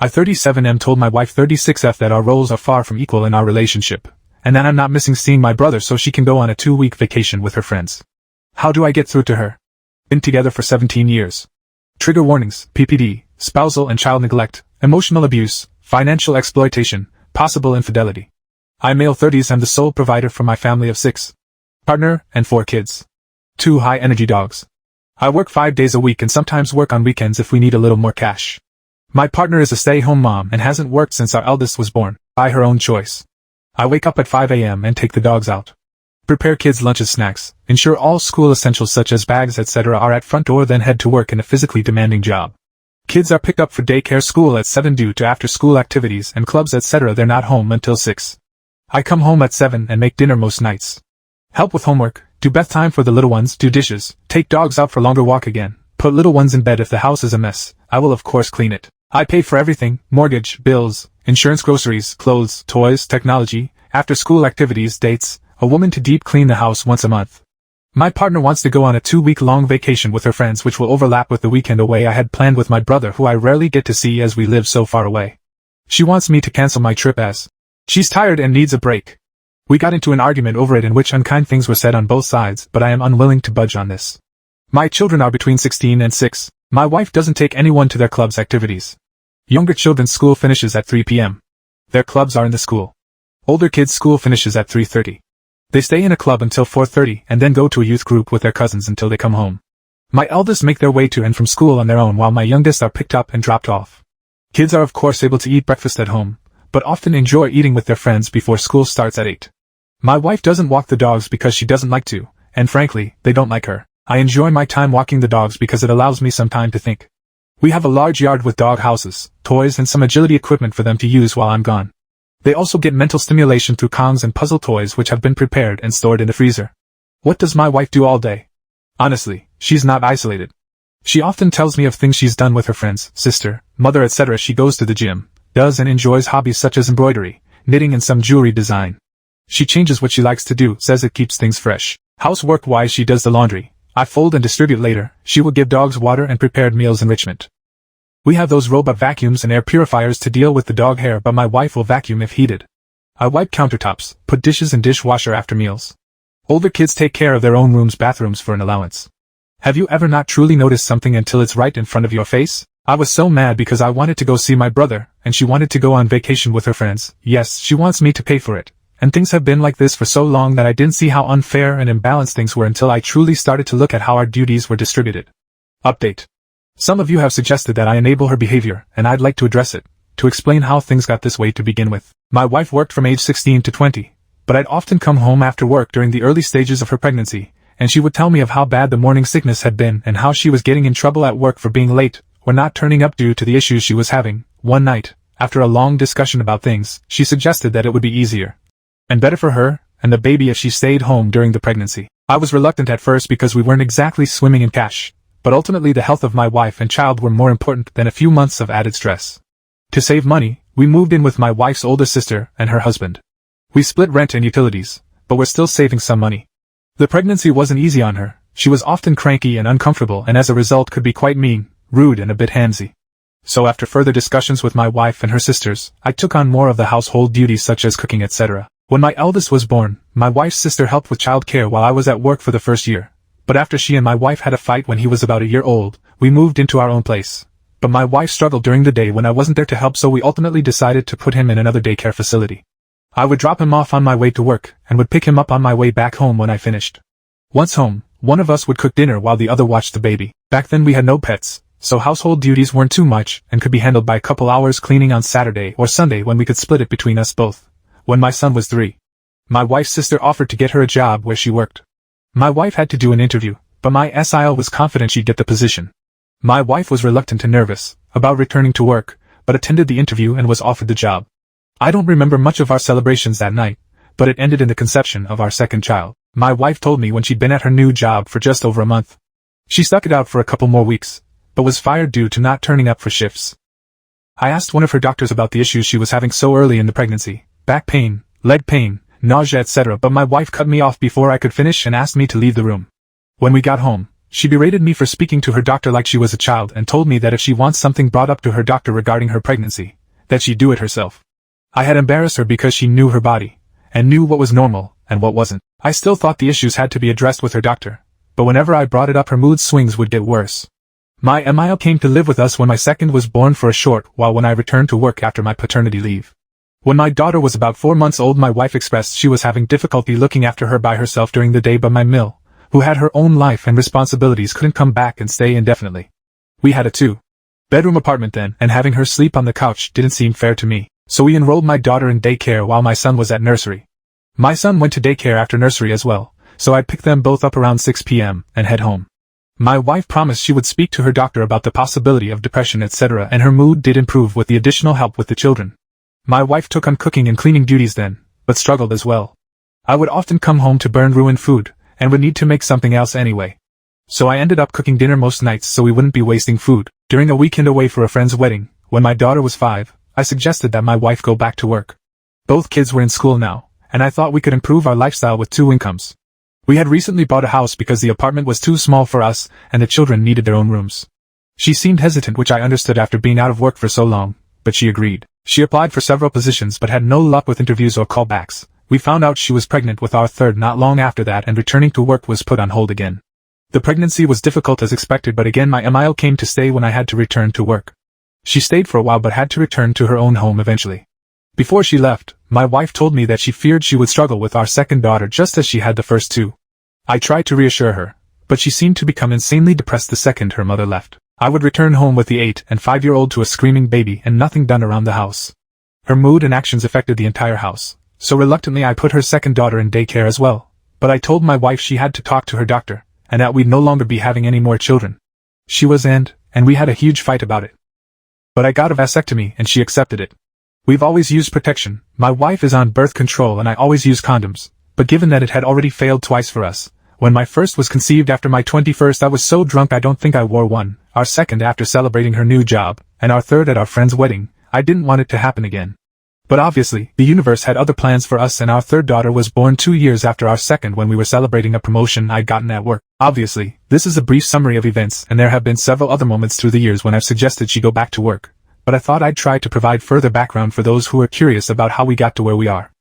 I 37M told my wife 36F that our roles are far from equal in our relationship, and that I'm not missing seeing my brother so she can go on a 2-week vacation with her friends. How do I get through to her? Been together for 17 years. Trigger warnings: PPD, spousal and child neglect, emotional abuse, financial exploitation, possible infidelity. I'm male 30s. I'm the sole provider for my family of 6. Partner and 4 kids. 2 high-energy dogs. I work 5 days a week and sometimes work on weekends if we need a little more cash. My partner is a stay-home mom and hasn't worked since our eldest was born, by her own choice. I wake up at 5 a.m. and take the dogs out. Prepare kids' lunches, snacks, ensure all school essentials such as bags etc. are at front door, then head to work in a physically demanding job. Kids are picked up for daycare, school at 7 due to after-school activities and clubs etc. They're not home until 6. I come home at 7 and make dinner most nights. Help with homework, do bath time for the little ones, do dishes, take dogs out for longer walk again, put little ones in bed. If the house is a mess, I will of course clean it. I pay for everything: mortgage, bills, insurance, groceries, clothes, toys, technology, after-school activities, dates, a woman to deep clean the house once a month. My partner wants to go on a 2-week-long vacation with her friends which will overlap with the weekend away I had planned with my brother, who I rarely get to see as we live so far away. She wants me to cancel my trip as she's tired and needs a break. We got into an argument over it in which unkind things were said on both sides, but I am unwilling to budge on this. My children are between 16 and 6. My wife doesn't take anyone to their club's activities. Younger children's school finishes at 3 p.m. Their clubs are in the school. Older kids' school finishes at 3:30. They stay in a club until 4:30 and then go to a youth group with their cousins until they come home. My eldest make their way to and from school on their own while my youngest are picked up and dropped off. Kids are of course able to eat breakfast at home, but often enjoy eating with their friends before school starts at 8. My wife doesn't walk the dogs because she doesn't like to, and frankly, they don't like her. I enjoy my time walking the dogs because it allows me some time to think. We have a large yard with dog houses, toys and some agility equipment for them to use while I'm gone. They also get mental stimulation through Kongs and puzzle toys which have been prepared and stored in the freezer. What does my wife do all day? Honestly, she's not isolated. She often tells me of things she's done with her friends, sister, mother etc. She goes to the gym, does and enjoys hobbies such as embroidery, knitting and some jewelry design. She changes what she likes to do, says it keeps things fresh. Housework-wise she does the laundry. I fold and distribute later. She will give dogs water and prepared meals enrichment. We have those robot vacuums and air purifiers to deal with the dog hair, but my wife will vacuum if heated. I wipe countertops, put dishes in dishwasher after meals. Older kids take care of their own rooms, bathrooms for an allowance. Have you ever not truly noticed something until it's right in front of your face? I was so mad because I wanted to go see my brother, and she wanted to go on vacation with her friends. Yes, she wants me to pay for it. And things have been like this for so long that I didn't see how unfair and imbalanced things were until I truly started to look at how our duties were distributed. Update. Some of you have suggested that I enable her behavior, and I'd like to address it, to explain how things got this way to begin with. My wife worked from age 16 to 20, but I'd often come home after work during the early stages of her pregnancy, and she would tell me of how bad the morning sickness had been and how she was getting in trouble at work for being late or not turning up due to the issues she was having. One night, after a long discussion about things, she suggested that it would be easier and better for her and the baby if she stayed home during the pregnancy. I was reluctant at first because we weren't exactly swimming in cash, but ultimately the health of my wife and child were more important than a few months of added stress. To save money, we moved in with my wife's older sister and her husband. We split rent and utilities, but we're still saving some money. The pregnancy wasn't easy on her. She was often cranky and uncomfortable and as a result could be quite mean, rude and a bit handsy. So after further discussions with my wife and her sisters, I took on more of the household duties such as cooking etc. When my eldest was born, my wife's sister helped with child care while I was at work for the first year. But after she and my wife had a fight when he was about a year old, we moved into our own place. But my wife struggled during the day when I wasn't there to help, so we ultimately decided to put him in another daycare facility. I would drop him off on my way to work, and would pick him up on my way back home when I finished. Once home, one of us would cook dinner while the other watched the baby. Back then we had no pets, so household duties weren't too much, and could be handled by a couple hours cleaning on Saturday or Sunday when we could split it between us both. When my son was 3, my wife's sister offered to get her a job where she worked. My wife had to do an interview, but my SIL was confident she'd get the position. My wife was reluctant and nervous about returning to work, but attended the interview and was offered the job. I don't remember much of our celebrations that night, but it ended in the conception of our second child. My wife told me when she'd been at her new job for just over a month. She stuck it out for a couple more weeks, but was fired due to not turning up for shifts. I asked one of her doctors about the issues she was having so early in the pregnancy, back pain, leg pain, nausea etc., but my wife cut me off before I could finish and asked me to leave the room. When we got home, She berated me for speaking to her doctor like she was a child and told me that if she wants something brought up to her doctor regarding her pregnancy, that she'd do it herself. I had embarrassed her because she knew her body, and knew what was normal and what wasn't. I still thought the issues had to be addressed with her doctor, but whenever I brought it up her mood swings would get worse. My Emil came to live with us when my second was born for a short while when I returned to work after my paternity leave. When my daughter was about 4 months old, my wife expressed she was having difficulty looking after her by herself during the day, but my Mill, who had her own life and responsibilities, couldn't come back and stay indefinitely. We had a 2-bedroom apartment then, and having her sleep on the couch didn't seem fair to me, so we enrolled my daughter in daycare while my son was at nursery. My son went to daycare after nursery as well, so I'd pick them both up around 6 p.m. and head home. My wife promised she would speak to her doctor about the possibility of depression etc., and her mood did improve with the additional help with the children. My wife took on cooking and cleaning duties then, but struggled as well. I would often come home to burn ruined food, and would need to make something else anyway. So I ended up cooking dinner most nights so we wouldn't be wasting food. During a weekend away for a friend's wedding, when my daughter was 5, I suggested that my wife go back to work. Both kids were in school now, and I thought we could improve our lifestyle with 2 incomes. We had recently bought a house because the apartment was too small for us, and the children needed their own rooms. She seemed hesitant, which I understood after being out of work for so long, but she agreed. She applied for several positions but had no luck with interviews or callbacks. We found out she was pregnant with our third not long after that, and returning to work was put on hold again. The pregnancy was difficult as expected, but again my Emil came to stay when I had to return to work. She stayed for a while but had to return to her own home eventually. Before she left, my wife told me that she feared she would struggle with our second daughter just as she had the first 2. I tried to reassure her, but she seemed to become insanely depressed the second her mother left. I would return home with the 8- and 5-year-old to a screaming baby and nothing done around the house. Her mood and actions affected the entire house, so reluctantly I put her second daughter in daycare as well, but I told my wife she had to talk to her doctor, and that we'd no longer be having any more children. She was and we had a huge fight about it. But I got a vasectomy and she accepted it. We've always used protection. My wife is on birth control and I always use condoms, but given that it had already failed twice for us, when my first was conceived after my 21st I was so drunk I don't think I wore one, our second after celebrating her new job, and our third at our friend's wedding. I didn't want it to happen again. But obviously, the universe had other plans for us, and our third daughter was born 2 years after our second when we were celebrating a promotion I'd gotten at work. Obviously, this is a brief summary of events, and there have been several other moments through the years when I've suggested she go back to work, but I thought I'd try to provide further background for those who are curious about how we got to where we are.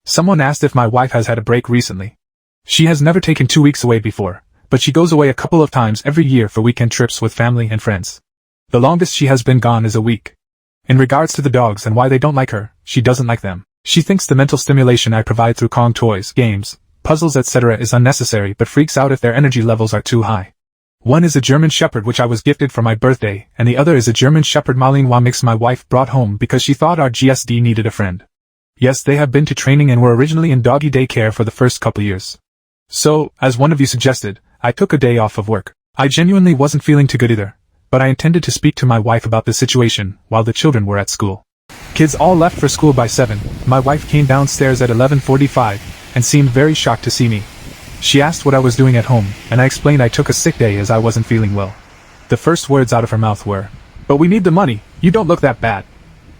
Someone asked if my wife has had a break recently. She has never taken 2 weeks away before, but she goes away a couple of times every year for weekend trips with family and friends. The longest she has been gone is a week. In regards to the dogs and why they don't like her, she doesn't like them. She thinks the mental stimulation I provide through Kong toys, games, puzzles etc. is unnecessary but freaks out if their energy levels are too high. One is a German Shepherd which I was gifted for my birthday, and the other is a German Shepherd Malinois mix my wife brought home because she thought our GSD needed a friend. Yes, they have been to training and were originally in doggy daycare for the first couple years. So, as one of you suggested, I took a day off of work. I genuinely wasn't feeling too good either, but I intended to speak to my wife about the situation while the children were at school. Kids all left for school by 7. My wife came downstairs at 11:45 and seemed very shocked to see me. She asked what I was doing at home, and I explained I took a sick day as I wasn't feeling well. The first words out of her mouth were, "But we need the money, you don't look that bad."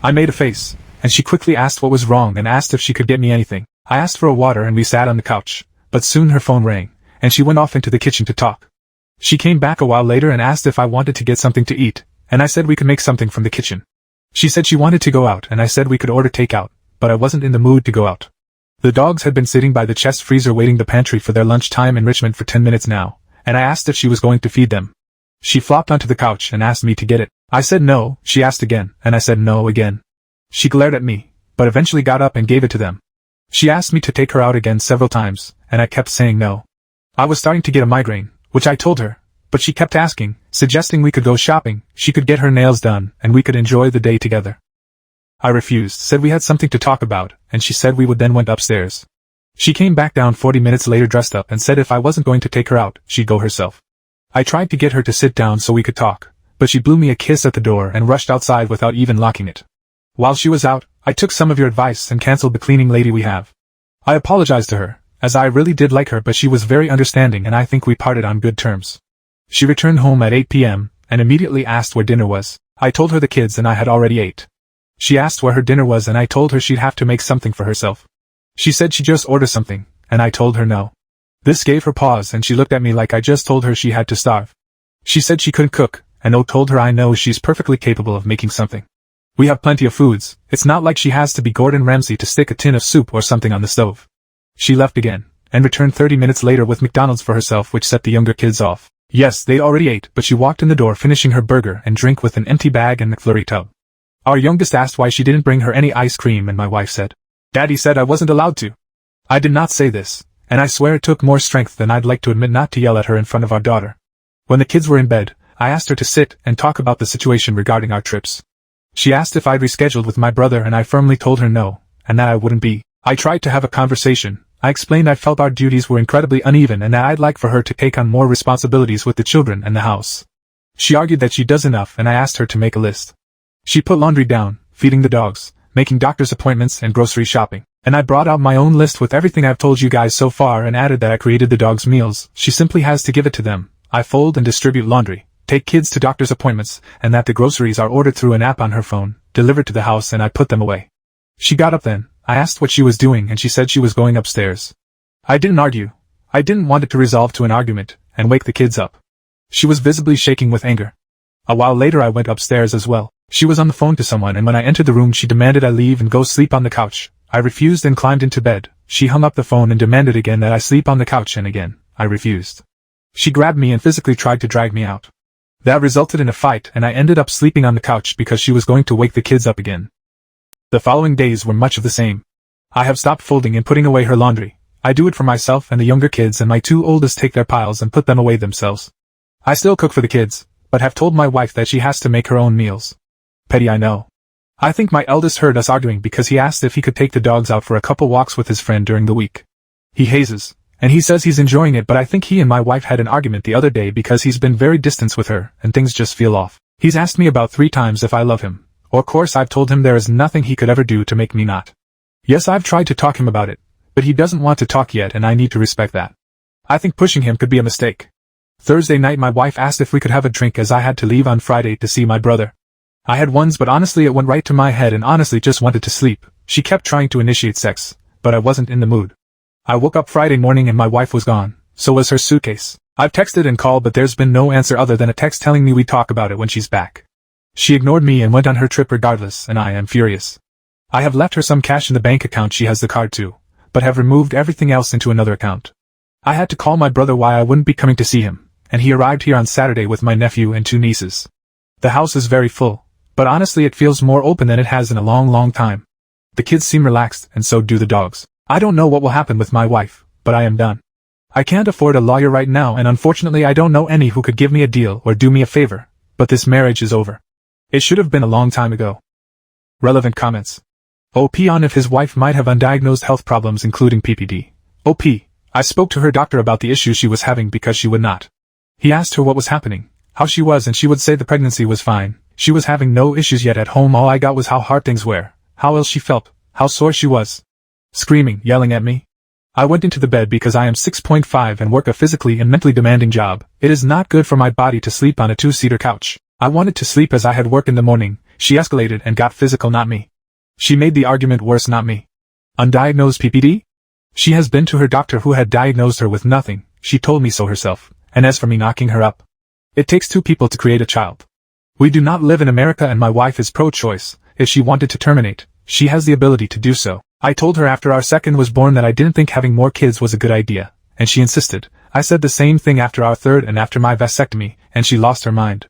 I made a face, and she quickly asked what was wrong and asked if she could get me anything. I asked for a water and we sat on the couch, but soon her phone rang, and she went off into the kitchen to talk. She came back a while later and asked if I wanted to get something to eat, and I said we could make something from the kitchen. She said she wanted to go out and I said we could order takeout, but I wasn't in the mood to go out. The dogs had been sitting by the chest freezer waiting the pantry for their lunchtime enrichment for 10 minutes now, and I asked if she was going to feed them. She flopped onto the couch and asked me to get it. I said no. She asked again, and I said no again. She glared at me, but eventually got up and gave it to them. She asked me to take her out again several times, and I kept saying no. I was starting to get a migraine, which I told her, but she kept asking, suggesting we could go shopping, she could get her nails done, and we could enjoy the day together. I refused, said we had something to talk about, and she said we would then went upstairs. She came back down 40 minutes later dressed up and said if I wasn't going to take her out, she'd go herself. I tried to get her to sit down so we could talk, but she blew me a kiss at the door and rushed outside without even locking it. While she was out, I took some of your advice and cancelled the cleaning lady we have. I apologized to her, as I really did like her, but she was very understanding and I think we parted on good terms. She returned home at 8 p.m. and immediately asked where dinner was. I told her the kids and I had already ate. She asked where her dinner was and I told her she'd have to make something for herself. She said she'd just order something, and I told her no. This gave her pause and she looked at me like I just told her she had to starve. She said she couldn't cook, and O told her I know she's perfectly capable of making something. We have plenty of foods, it's not like she has to be Gordon Ramsay to stick a tin of soup or something on the stove. She left again, and returned 30 minutes later with McDonald's for herself, which set the younger kids off. Yes, they'd already ate, but she walked in the door finishing her burger and drink with an empty bag and McFlurry tub. Our youngest asked why she didn't bring her any ice cream, and my wife said, "Daddy said I wasn't allowed to." I did not say this, and I swear it took more strength than I'd like to admit not to yell at her in front of our daughter. When the kids were in bed, I asked her to sit and talk about the situation regarding our trips. She asked if I'd rescheduled with my brother, and I firmly told her no, and that I wouldn't be. I tried to have a conversation. I explained I felt our duties were incredibly uneven and that I'd like for her to take on more responsibilities with the children and the house. She argued that she does enough, and I asked her to make a list. She put laundry down, feeding the dogs, making doctor's appointments and grocery shopping, and I brought out my own list with everything I've told you guys so far and added that I created the dogs' meals. She simply has to give it to them. I fold and distribute laundry, take kids to doctor's appointments, and that the groceries are ordered through an app on her phone, delivered to the house, and I put them away. She got up then. I asked what she was doing and she said she was going upstairs. I didn't argue. I didn't want it to resolve to an argument and wake the kids up. She was visibly shaking with anger. A while later I went upstairs as well. She was on the phone to someone, and when I entered the room she demanded I leave and go sleep on the couch. I refused and climbed into bed. She hung up the phone and demanded again that I sleep on the couch, and again, I refused. She grabbed me and physically tried to drag me out. That resulted in a fight, and I ended up sleeping on the couch because she was going to wake the kids up again. The following days were much of the same. I have stopped folding and putting away her laundry. I do it for myself and the younger kids, and my two oldest take their piles and put them away themselves. I still cook for the kids, but have told my wife that she has to make her own meals. Petty, I know. I think my eldest heard us arguing because he asked if he could take the dogs out for a couple walks with his friend during the week. He hazes, and he says he's enjoying it, but I think he and my wife had an argument the other day because he's been very distant with her and things just feel off. He's asked me about 3 times if I love him. Of course I've told him there is nothing he could ever do to make me not. Yes, I've tried to talk him about it, but he doesn't want to talk yet, and I need to respect that. I think pushing him could be a mistake. Thursday night my wife asked if we could have a drink as I had to leave on Friday to see my brother. I had ones, but honestly it went right to my head and honestly just wanted to sleep. She kept trying to initiate sex, but I wasn't in the mood. I woke up Friday morning and my wife was gone, so was her suitcase. I've texted and called, but there's been no answer other than a text telling me we'd talk about it when she's back. She ignored me and went on her trip regardless, and I am furious. I have left her some cash in the bank account she has the card to, but have removed everything else into another account. I had to call my brother why I wouldn't be coming to see him, and he arrived here on Saturday with my nephew and 2 nieces. The house is very full, but honestly it feels more open than it has in a long time. The kids seem relaxed, and so do the dogs. I don't know what will happen with my wife, but I am done. I can't afford a lawyer right now, and unfortunately I don't know any who could give me a deal or do me a favor, but this marriage is over. It should have been a long time ago. Relevant comments. OP on if his wife might have undiagnosed health problems including PPD. OP, I spoke to her doctor about the issues she was having because she would not. He asked her what was happening, how she was, and she would say the pregnancy was fine. She was having no issues yet at home. All I got was how hard things were, how ill she felt, how sore she was. Screaming, yelling at me. I went into the bed because I am 6.5 and work a physically and mentally demanding job. It is not good for my body to sleep on a 2-seater couch. I wanted to sleep as I had work in the morning. She escalated and got physical, not me. She made the argument worse, not me. Undiagnosed PPD? She has been to her doctor who had diagnosed her with nothing. She told me so herself. And as for me knocking her up, it takes 2 people to create a child. We do not live in America, and my wife is pro-choice. If she wanted to terminate, she has the ability to do so. I told her after our second was born that I didn't think having more kids was a good idea, and she insisted. I said the same thing after our third and after my vasectomy, and she lost her mind.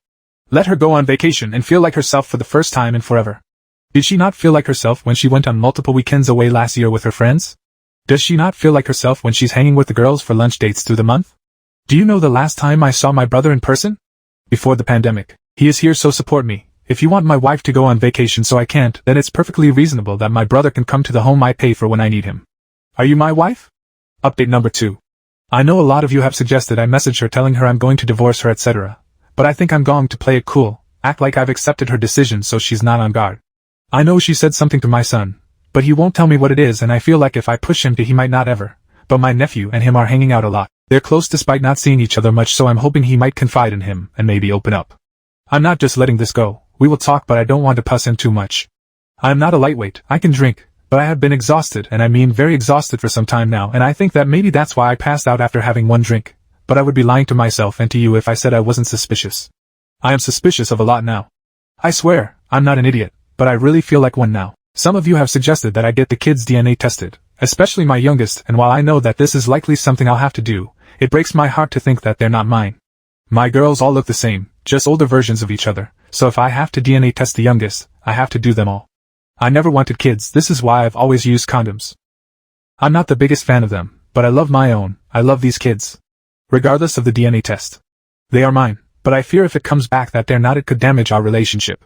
Let her go on vacation and feel like herself for the first time in forever. Did she not feel like herself when she went on multiple weekends away last year with her friends? Does she not feel like herself when she's hanging with the girls for lunch dates through the month? Do you know the last time I saw my brother in person? Before the pandemic. He is here, so support me. If you want my wife to go on vacation so I can't, then it's perfectly reasonable that my brother can come to the home I pay for when I need him. Are you my wife? Update number 2. I know a lot of you have suggested I message her telling her I'm going to divorce her, etc. But I think I'm going to play it cool, act like I've accepted her decision so she's not on guard. I know she said something to my son, but he won't tell me what it is, and I feel like if I push him to he might not ever. But my nephew and him are hanging out a lot. They're close despite not seeing each other much, so I'm hoping he might confide in him and maybe open up. I'm not just letting this go. We will talk, but I don't want to puss him too much. I am not a lightweight. I can drink, But I have been exhausted, and I mean very exhausted for some time now, and I think that maybe that's why I passed out after having one drink. But I would be lying to myself and to you if I said I wasn't suspicious. I am suspicious of a lot now. I swear, I'm not an idiot, but I really feel like one now. Some of you have suggested that I get the kids' DNA tested, especially my youngest, and while I know that this is likely something I'll have to do, it breaks my heart to think that they're not mine. My girls all look the same, just older versions of each other, so if I have to DNA test the youngest, I have to do them all. I never wanted kids, this is why I've always used condoms. I'm not the biggest fan of them, but I love my own, I love these kids. Regardless of the DNA test. They are mine, but I fear if it comes back that they're not, it could damage our relationship.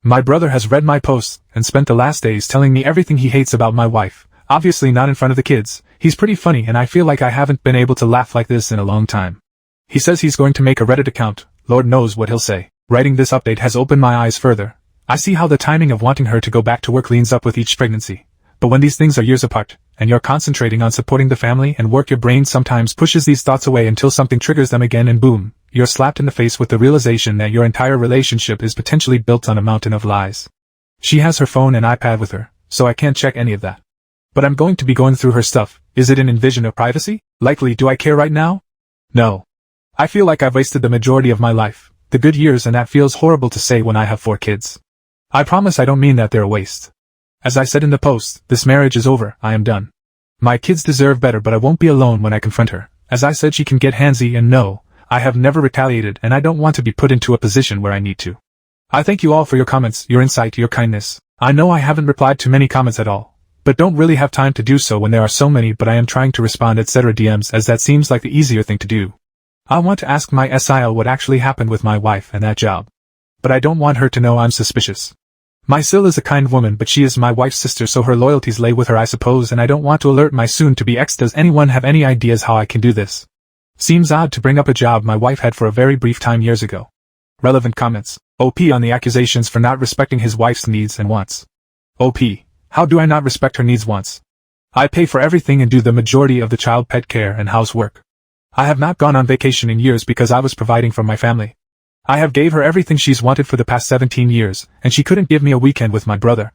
My brother has read my posts and spent the last days telling me everything he hates about my wife, obviously not in front of the kids. He's pretty funny and I feel like I haven't been able to laugh like this in a long time. He says he's going to make a Reddit account, Lord knows what he'll say. Writing this update has opened my eyes further. I see how the timing of wanting her to go back to work leans up with each pregnancy. But when these things are years apart, and you're concentrating on supporting the family and work, your brain sometimes pushes these thoughts away until something triggers them again and boom, you're slapped in the face with the realization that your entire relationship is potentially built on a mountain of lies. She has her phone and iPad with her, so I can't check any of that. But I'm going to be going through her stuff. Is it an invasion of privacy? Likely. Do I care right now? No. I feel like I've wasted the majority of my life, the good years, and that feels horrible to say when I have 4 kids. I promise I don't mean that they're a waste. As I said in the post, this marriage is over, I am done. My kids deserve better, but I won't be alone when I confront her. As I said, she can get handsy, and no, I have never retaliated, and I don't want to be put into a position where I need to. I thank you all for your comments, your insight, your kindness. I know I haven't replied to many comments at all, but don't really have time to do so when there are so many, but I am trying to respond etc. DMs as that seems like the easier thing to do. I want to ask my SIL what actually happened with my wife and that job. But I don't want her to know I'm suspicious. My Sil is a kind woman, but she is my wife's sister, so her loyalties lay with her, I suppose, and I don't want to alert my soon-to-be ex. Does anyone have any ideas how I can do this? Seems odd to bring up a job my wife had for a very brief time years ago. Relevant comments. OP on the accusations for not respecting his wife's needs and wants. OP. How do I not respect her needs wants? I pay for everything and do the majority of the child pet care and housework. I have not gone on vacation in years because I was providing for my family. I have gave her everything she's wanted for the past 17 years, and she couldn't give me a weekend with my brother.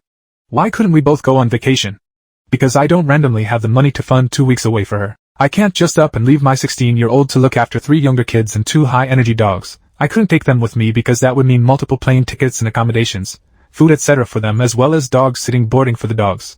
Why couldn't we both go on vacation? Because I don't randomly have the money to fund 2 weeks away for her. I can't just up and leave my 16-year-old to look after 3 younger kids and 2 high-energy dogs. I couldn't take them with me because that would mean multiple plane tickets and accommodations, food etc. for them, as well as dog sitting boarding for the dogs.